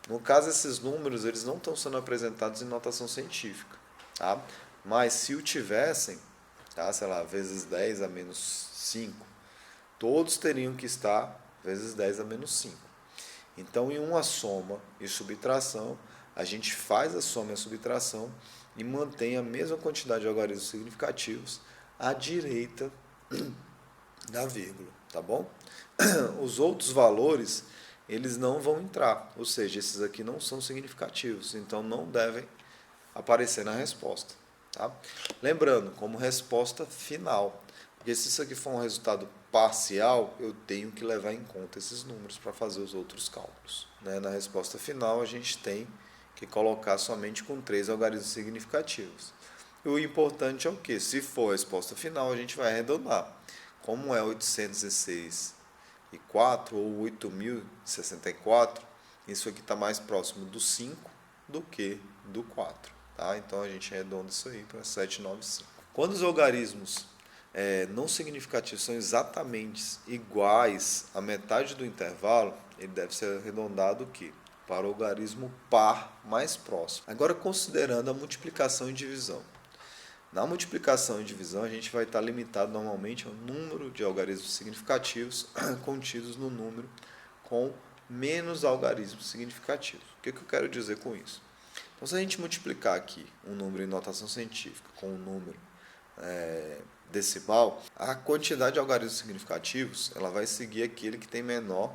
No caso, esses números eles não estão sendo apresentados em notação científica, tá? Mas se o tivessem, tá? Sei lá, vezes 10 a menos 5, todos teriam que estar vezes 10 a menos 5. Então, em uma soma e subtração, a gente faz a soma e a subtração e mantém a mesma quantidade de algarismos significativos à direita da vírgula, tá bom? Os outros valores, eles não vão entrar, ou seja, esses aqui não são significativos, então não devem aparecer na resposta, tá? Lembrando, como resposta final, porque se isso aqui for um resultado parcial, eu tenho que levar em conta esses números para fazer os outros cálculos, né? Na resposta final, a gente tem que colocar somente com 3 algarismos significativos. E o importante é o que? Se for a resposta final, a gente vai arredondar. Como é 806,4 ou 8.064, isso aqui está mais próximo do 5 do que do 4. Tá? Então a gente arredonda isso aí para 795. Quando os algarismos não significativos são exatamente iguais à metade do intervalo, ele deve ser arredondado o quê? Para o algarismo par mais próximo. Agora, considerando a multiplicação e divisão. Na multiplicação e divisão, a gente vai estar limitado normalmente ao número de algarismos significativos contidos no número com menos algarismos significativos. O que eu quero dizer com isso? Então, se a gente multiplicar aqui um número em notação científica com um número decimal, a quantidade de algarismos significativos ela vai seguir aquele que tem menor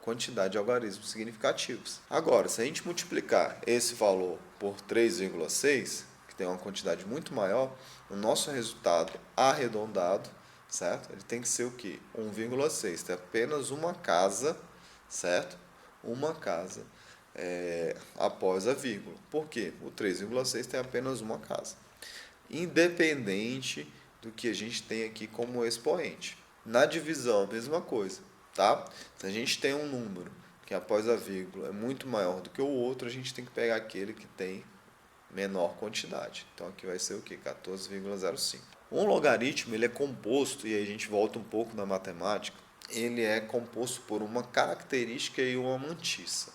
quantidade de algarismos significativos. Agora, se a gente multiplicar esse valor por 3,6, que tem uma quantidade muito maior, o nosso resultado arredondado, certo? Ele tem que ser o quê? 1,6, tem apenas uma casa, certo? Uma casa após a vírgula. Por quê? O 3,6 tem apenas uma casa. Independente do que a gente tem aqui como expoente. Na divisão, a mesma coisa, tá? Se a gente tem um número que após a vírgula é muito maior do que o outro, a gente tem que pegar aquele que tem menor quantidade. Então aqui vai ser o que? 14,05. Um logaritmo ele é composto, e aí a gente volta um pouco na matemática, ele é composto por uma característica e uma mantissa.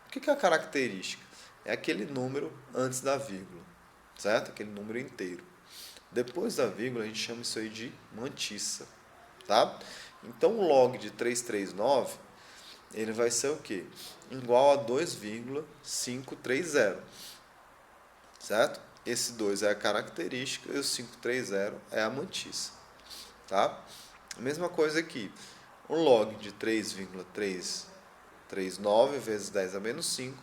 O que é a característica? É aquele número antes da vírgula, certo? Aquele número inteiro. Depois da vírgula, a gente chama isso aí de mantissa, tá? Então, o log de 339, ele vai ser o quê? Igual a 2,530, certo? Esse 2 é a característica e o 530 é a mantissa, tá? A mesma coisa aqui. O log de 3,339 vezes 10 a menos 5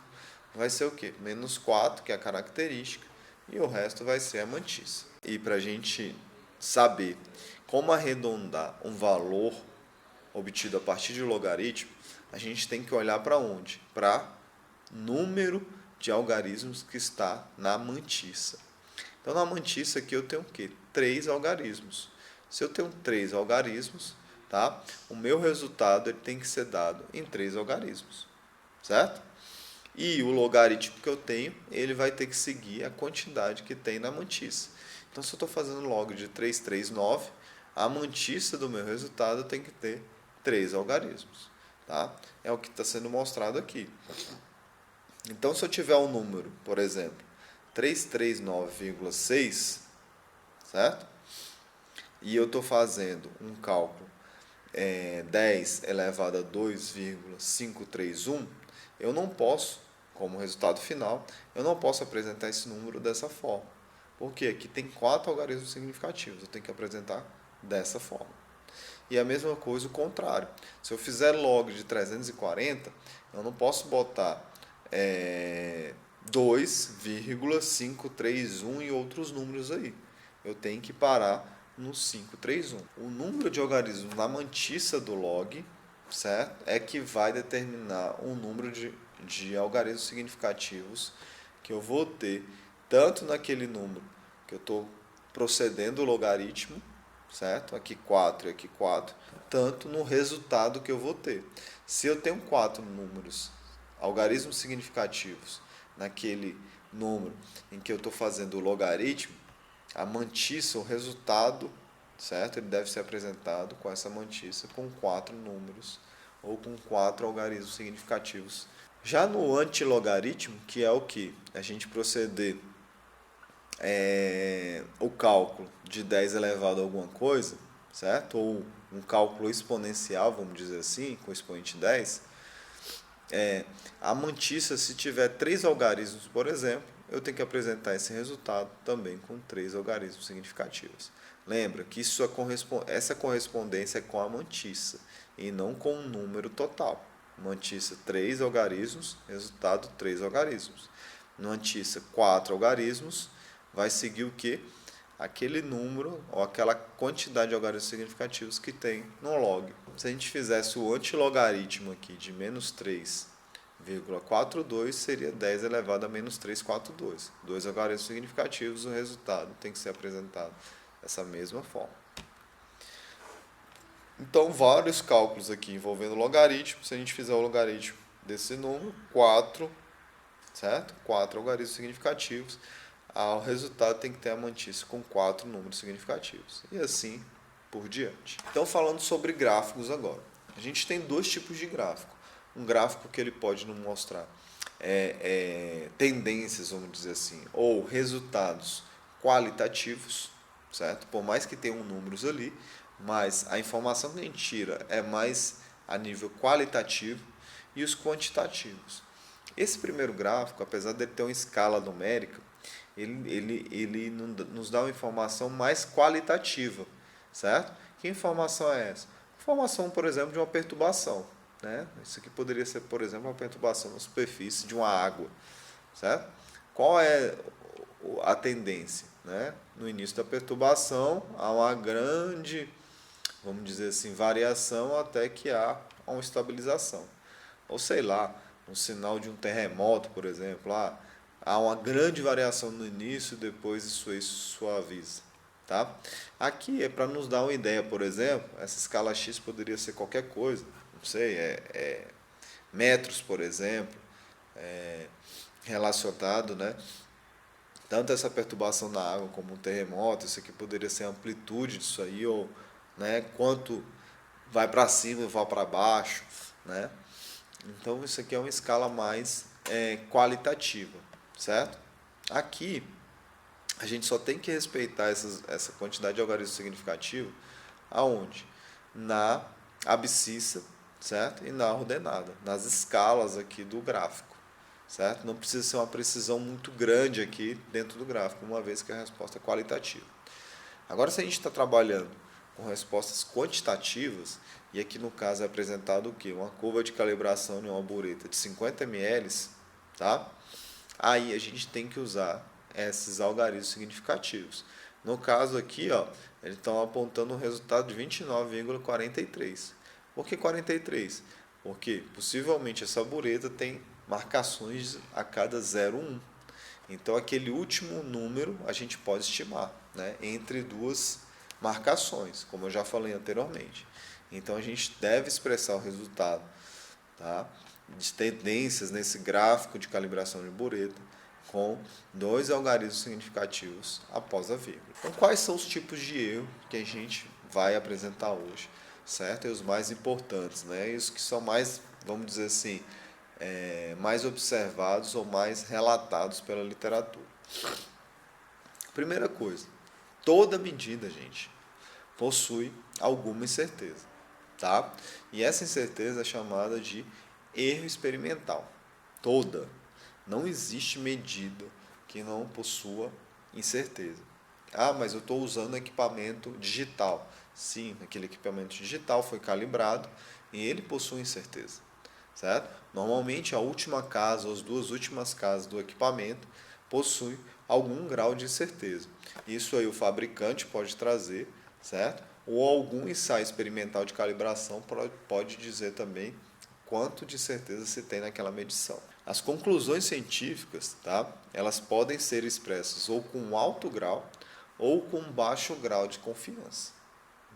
vai ser o quê? Menos 4, que é a característica, e o resto vai ser a mantissa. E para a gente saber como arredondar um valor obtido a partir de logaritmo, a gente tem que olhar para onde? Para número de algarismos que está na mantissa. Então, na mantissa aqui eu tenho o quê? 3 algarismos. Se eu tenho 3 algarismos, tá? O meu resultado ele tem que ser dado em 3 algarismos, certo? E o logaritmo que eu tenho, ele vai ter que seguir a quantidade que tem na mantissa. Então, se eu estou fazendo log de 339, a mantissa do meu resultado tem que ter 3 algarismos. Tá? É o que está sendo mostrado aqui. Então, se eu tiver um número, por exemplo, 339,6, certo? E eu estou fazendo um cálculo 10 elevado a 2,531, eu não posso, como resultado final, eu não posso apresentar esse número dessa forma. Porque aqui tem 4 algarismos significativos, eu tenho que apresentar dessa forma. E a mesma coisa o contrário. Se eu fizer log de 340, eu não posso botar 2,531 e outros números aí. Eu tenho que parar no 531. O número de algarismos na mantissa do log, certo? É que vai determinar o número de algarismos significativos que eu vou ter, tanto naquele número que eu estou procedendo o logaritmo, certo? Aqui 4 e aqui 4, tanto no resultado que eu vou ter. Se eu tenho 4 números, algarismos significativos, naquele número em que eu estou fazendo o logaritmo, a mantissa, o resultado, certo? Ele deve ser apresentado com essa mantissa com 4 números ou com 4 algarismos significativos Já no antilogaritmo, que é o que? A gente proceder o cálculo de 10 elevado a alguma coisa, certo? Ou um cálculo exponencial, vamos dizer assim, com expoente 10, a mantissa, se tiver 3 algarismos, por exemplo, eu tenho que apresentar esse resultado também com 3 algarismos significativos. Lembra que essa correspondência é com a mantissa e não com o número total. Mantissa 3 algarismos, resultado 3 algarismos. Mantissa 4 algarismos, vai seguir o quê? Aquele número ou aquela quantidade de algarismos significativos que tem no log. Se a gente fizesse o antilogaritmo aqui de menos 3,42, seria 10 elevado a menos 342. Dois algarismos significativos, o resultado tem que ser apresentado dessa mesma forma. Então, vários cálculos aqui envolvendo logaritmo. Se a gente fizer o logaritmo desse número, 4, certo? 4 algarismos significativos. O resultado tem que ter a mantissa com 4 números significativos. E assim por diante. Então, falando sobre gráficos agora. A gente tem dois tipos de gráfico. Um gráfico que ele pode nos mostrar tendências, vamos dizer assim, ou resultados qualitativos, certo? Por mais que tenham números ali, mas a informação que a gente tira é mais a nível qualitativo, e os quantitativos. Esse primeiro gráfico, apesar de ter uma escala numérica, ele nos dá uma informação mais qualitativa, certo? Que informação é essa? Informação, por exemplo, de uma perturbação, né? Isso aqui poderia ser, por exemplo, uma perturbação na superfície de uma água, certo? Qual é a tendência, né? No início da perturbação, há uma grande, vamos dizer assim, variação até que há uma estabilização. Ou sei lá, um sinal de um terremoto, por exemplo, há uma grande variação no início e depois isso aí suaviza. Tá? Aqui é para nos dar uma ideia, por exemplo, essa escala X poderia ser qualquer coisa, não sei, metros, por exemplo, relacionado, né? Tanto essa perturbação da água como um terremoto, isso aqui poderia ser a amplitude disso aí, ou né, quanto vai para cima e vai para baixo, né? Então isso aqui é uma escala mais qualitativa, certo? Aqui a gente só tem que respeitar essa quantidade de algarismo significativo aonde? Na abscissa, certo? E na ordenada, nas escalas aqui do gráfico, certo? Não precisa ser uma precisão muito grande aqui dentro do gráfico, uma vez que a resposta é qualitativa. Agora, se a gente está trabalhando com respostas quantitativas, e aqui no caso é apresentado o quê? Uma curva de calibração de uma bureta de 50 ml, tá? Aí a gente tem que usar esses algarismos significativos. No caso aqui, ó, eles estão apontando um resultado de 29,43. Por que 43? Porque possivelmente essa bureta tem marcações a cada 0,1. Então aquele último número a gente pode estimar, né, entre duas marcações, como eu já falei anteriormente. Então a gente deve expressar o resultado, tá, de tendências nesse gráfico de calibração de bureta com dois algarismos significativos após a vírgula. Então, quais são os tipos de erro que a gente vai apresentar hoje, certo? E os mais importantes, né? E os que são mais, vamos dizer assim, mais observados ou mais relatados pela literatura. Primeira coisa, toda medida, gente, possui alguma incerteza, tá? E essa incerteza é chamada de erro experimental. Toda. Não existe medida que não possua incerteza. Mas eu estou usando equipamento digital. Sim, aquele equipamento digital foi calibrado e ele possui incerteza, certo? Normalmente a última casa ou as duas últimas casas do equipamento possuem algum grau de incerteza. Isso aí o fabricante pode trazer, certo? Ou algum ensaio experimental de calibração pode dizer também quanto de certeza se tem naquela medição. As conclusões científicas, tá? Elas podem ser expressas ou com alto grau ou com baixo grau de confiança,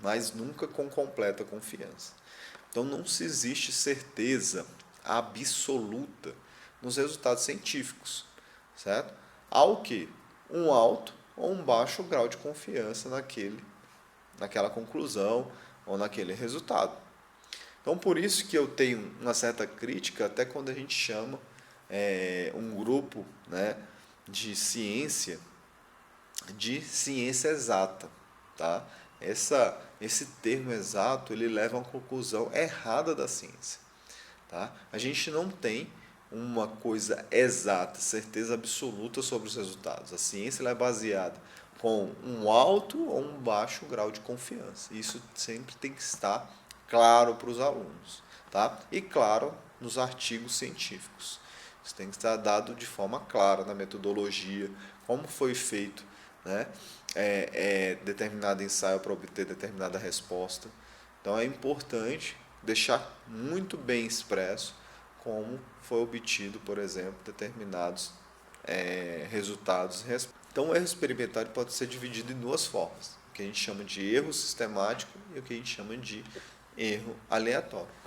mas nunca com completa confiança. Então não se existe certeza absoluta nos resultados científicos, certo? Há o quê? Um alto ou um baixo grau de confiança naquela conclusão ou naquele resultado. Então, por isso que eu tenho uma certa crítica até quando a gente chama um grupo, né, de ciência exata, tá? Esse termo exato ele leva a uma conclusão errada da ciência, tá? A gente não tem uma coisa exata, certeza absoluta sobre os resultados. A ciência ela é baseada com um alto ou um baixo grau de confiança. Isso sempre tem que estar claro para os alunos, tá? E claro, nos artigos científicos. Isso tem que estar dado de forma clara na metodologia, como foi feito, né? Determinado ensaio para obter determinada resposta. Então é importante deixar muito bem expresso como foi obtido, por exemplo, determinados resultados. Então o erro experimental pode ser dividido em duas formas, o que a gente chama de erro sistemático e o que a gente chama de erro aleatório.